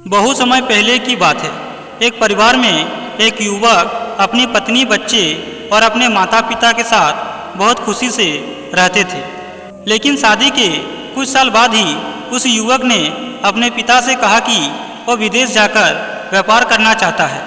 बहुत समय पहले की बात है। एक परिवार में एक युवक अपनी पत्नी, बच्चे और अपने माता पिता के साथ बहुत खुशी से रहते थे। लेकिन शादी के कुछ साल बाद ही उस युवक ने अपने पिता से कहा कि वह विदेश जाकर व्यापार करना चाहता है।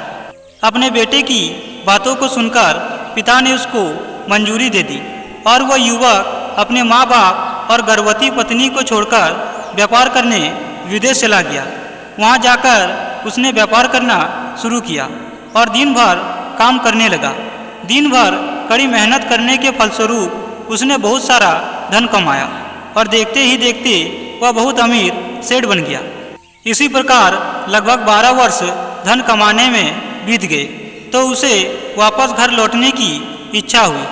अपने बेटे की बातों को सुनकर पिता ने उसको मंजूरी दे दी और वह युवक अपने माँ बाप और गर्भवती पत्नी को छोड़कर व्यापार करने विदेश चला गया। वहाँ जाकर उसने व्यापार करना शुरू किया और दिन भर काम करने लगा। दिन भर कड़ी मेहनत करने के फलस्वरूप उसने बहुत सारा धन कमाया और देखते ही देखते वह बहुत अमीर सेठ बन गया। इसी प्रकार लगभग 12 वर्ष धन कमाने में बीत गए तो उसे वापस घर लौटने की इच्छा हुई।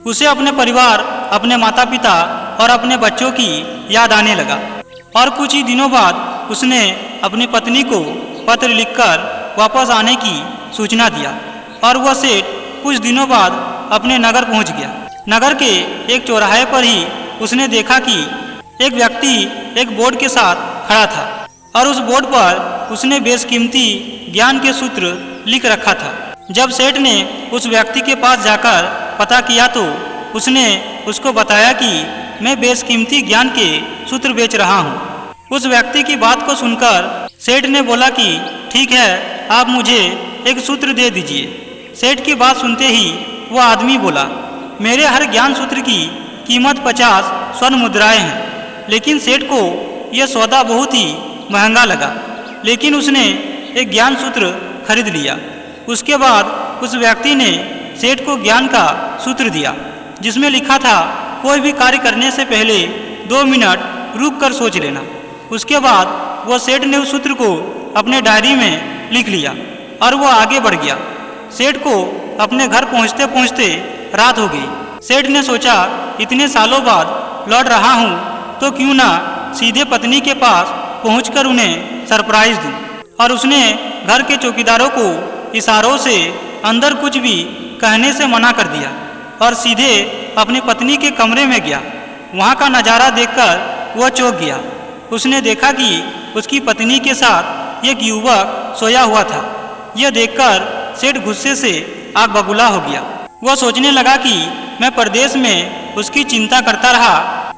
उसे अपने परिवार, अपने माता पिता और अपने बच्चों की याद आने लगा और कुछ ही दिनों बाद उसने अपनी पत्नी को पत्र लिखकर वापस आने की सूचना दिया और वह सेठ कुछ दिनों बाद अपने नगर पहुंच गया। नगर के एक चौराहे पर ही उसने देखा कि एक व्यक्ति एक बोर्ड के साथ खड़ा था और उस बोर्ड पर उसने बेशकीमती ज्ञान के सूत्र लिख रखा था। जब सेठ ने उस व्यक्ति के पास जाकर पता किया तो उसने उसको बताया कि मैं बेशकीमती ज्ञान के सूत्र बेच रहा हूँ। उस व्यक्ति की बात को सुनकर सेठ ने बोला कि ठीक है, आप मुझे एक सूत्र दे दीजिए। सेठ की बात सुनते ही वह आदमी बोला, मेरे हर ज्ञान सूत्र की कीमत 50 स्वर्ण मुद्राएं हैं। लेकिन सेठ को यह सौदा बहुत ही महंगा लगा, लेकिन उसने एक ज्ञान सूत्र खरीद लिया। उसके बाद उस व्यक्ति ने सेठ को ज्ञान का सूत्र दिया जिसमें लिखा था, कोई भी कार्य करने से पहले 2 मिनट रुक कर सोच लेना। उसके बाद वह सेठ ने उस सूत्र को अपने डायरी में लिख लिया और वह आगे बढ़ गया। सेठ को अपने घर पहुंचते पहुंचते रात हो गई। सेठ ने सोचा, इतने सालों बाद लौट रहा हूं तो क्यों ना सीधे पत्नी के पास पहुंचकर उन्हें सरप्राइज दूं। और उसने घर के चौकीदारों को इशारों से अंदर कुछ भी कहने से मना कर दिया और सीधे अपनी पत्नी के कमरे में गया। वहाँ का नज़ारा देखकर वह चौंक गया। उसने देखा कि उसकी पत्नी के साथ एक युवक सोया हुआ था। यह देखकर सेठ गुस्से से आग बबूला हो गया। वह सोचने लगा कि मैं परदेश में उसकी चिंता करता रहा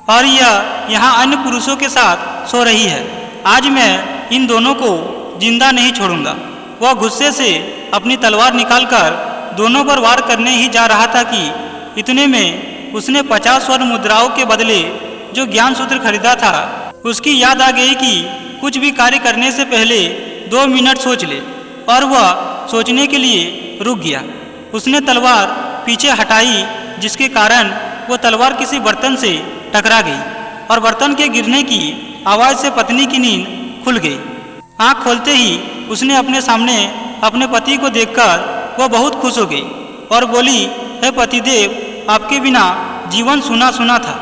और यह यहाँ अन्य पुरुषों के साथ सो रही है। आज मैं इन दोनों को जिंदा नहीं छोड़ूंगा। वह गुस्से से अपनी तलवार निकालकर दोनों पर वार करने ही जा रहा था कि इतने में उसने 50 स्वर्ण मुद्राओं के बदले जो ज्ञान सूत्र खरीदा था उसकी याद आ गई कि कुछ भी कार्य करने से पहले 2 मिनट सोच ले, और वह सोचने के लिए रुक गया। उसने तलवार पीछे हटाई जिसके कारण वो तलवार किसी बर्तन से टकरा गई और बर्तन के गिरने की आवाज़ से पत्नी की नींद खुल गई। आँख खोलते ही उसने अपने सामने अपने पति को देखकर वह बहुत खुश हो गई और बोली, हे पतिदेव, आपके बिना जीवन सुना सुना था।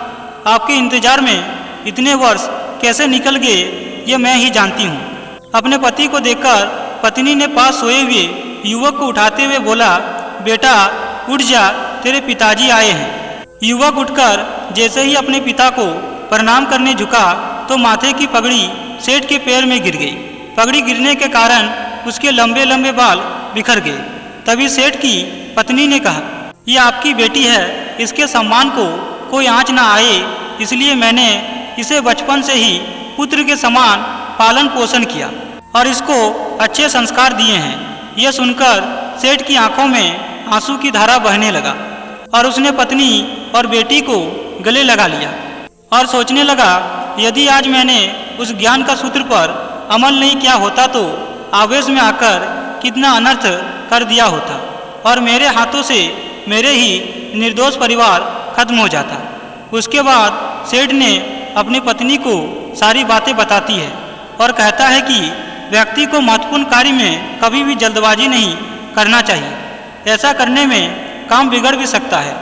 आपके इंतजार में इतने वर्ष कैसे निकल गए ये मैं ही जानती हूँ। अपने पति को देखकर पत्नी ने पास सोए हुए युवक को उठाते हुए बोला, बेटा उठ जा, तेरे पिताजी आए हैं। युवक उठकर जैसे ही अपने पिता को प्रणाम करने झुका तो माथे की पगड़ी सेठ के पैर में गिर गई। पगड़ी गिरने के कारण उसके लंबे लंबे बाल बिखर गए। तभी सेठ की पत्नी ने कहा, ये आपकी बेटी है, इसके सम्मान को कोई आँच ना आए इसलिए मैंने इसे बचपन से ही पुत्र के समान पालन पोषण किया और इसको अच्छे संस्कार दिए हैं। यह सुनकर सेठ की आंखों में आंसू की धारा बहने लगा और उसने पत्नी और बेटी को गले लगा लिया और सोचने लगा, यदि आज मैंने उस ज्ञान का सूत्र पर अमल नहीं किया होता तो आवेश में आकर कितना अनर्थ कर दिया होता और मेरे हाथों से मेरे ही निर्दोष परिवार खत्म हो जाता। उसके बाद सेठ ने अपनी पत्नी को सारी बातें बताती है और कहता है कि व्यक्ति को महत्वपूर्ण कार्य में कभी भी जल्दबाजी नहीं करना चाहिए। ऐसा करने में काम बिगड़ भी सकता है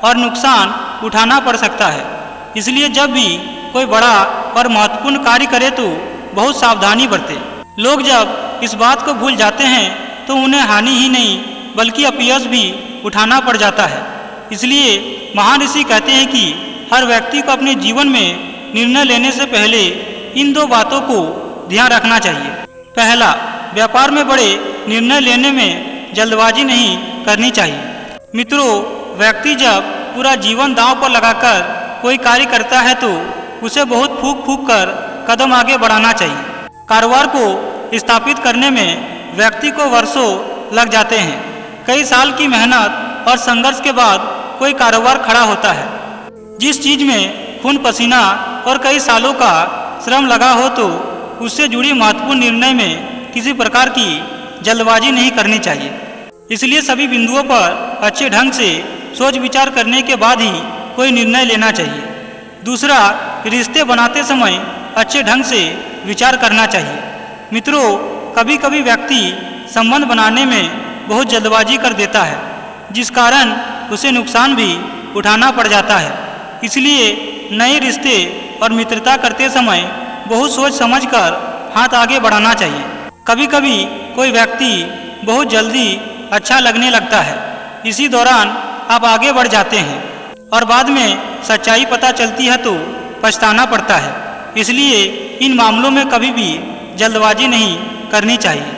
और नुकसान उठाना पड़ सकता है। इसलिए जब भी कोई बड़ा और महत्वपूर्ण कार्य करे तो बहुत सावधानी बरते। लोग जब इस बात को भूल जाते हैं तो उन्हें हानि ही नहीं बल्कि अपयश भी उठाना पड़ जाता है। इसलिए महान ऋषि कहते हैं कि हर व्यक्ति को अपने जीवन में निर्णय लेने से पहले इन 2 बातों को ध्यान रखना चाहिए। पहला, व्यापार में बड़े निर्णय लेने में जल्दबाजी नहीं करनी चाहिए। मित्रों, व्यक्ति जब पूरा जीवन दांव पर लगाकर कोई कार्य करता है तो उसे बहुत फूंक फूंक कर कदम आगे बढ़ाना चाहिए। कारोबार को स्थापित करने में व्यक्ति को वर्षों लग जाते हैं। कई साल की मेहनत और संघर्ष के बाद कोई कारोबार खड़ा होता है। जिस चीज़ में खून पसीना और कई सालों का श्रम लगा हो तो उससे जुड़ी महत्वपूर्ण निर्णय में किसी प्रकार की जल्दबाजी नहीं करनी चाहिए। इसलिए सभी बिंदुओं पर अच्छे ढंग से सोच विचार करने के बाद ही कोई निर्णय लेना चाहिए। दूसरा, रिश्ते बनाते समय अच्छे ढंग से विचार करना चाहिए। मित्रों, कभी कभी व्यक्ति संबंध बनाने में बहुत जल्दबाजी कर देता है, जिस कारण उसे नुकसान भी उठाना पड़ जाता है। इसलिए नए रिश्ते और मित्रता करते समय बहुत सोच समझकर हाथ आगे बढ़ाना चाहिए। कभी कभी कोई व्यक्ति बहुत जल्दी अच्छा लगने लगता है, इसी दौरान आप आगे बढ़ जाते हैं और बाद में सच्चाई पता चलती है तो पछताना पड़ता है। इसलिए इन मामलों में कभी भी जल्दबाजी नहीं करनी चाहिए।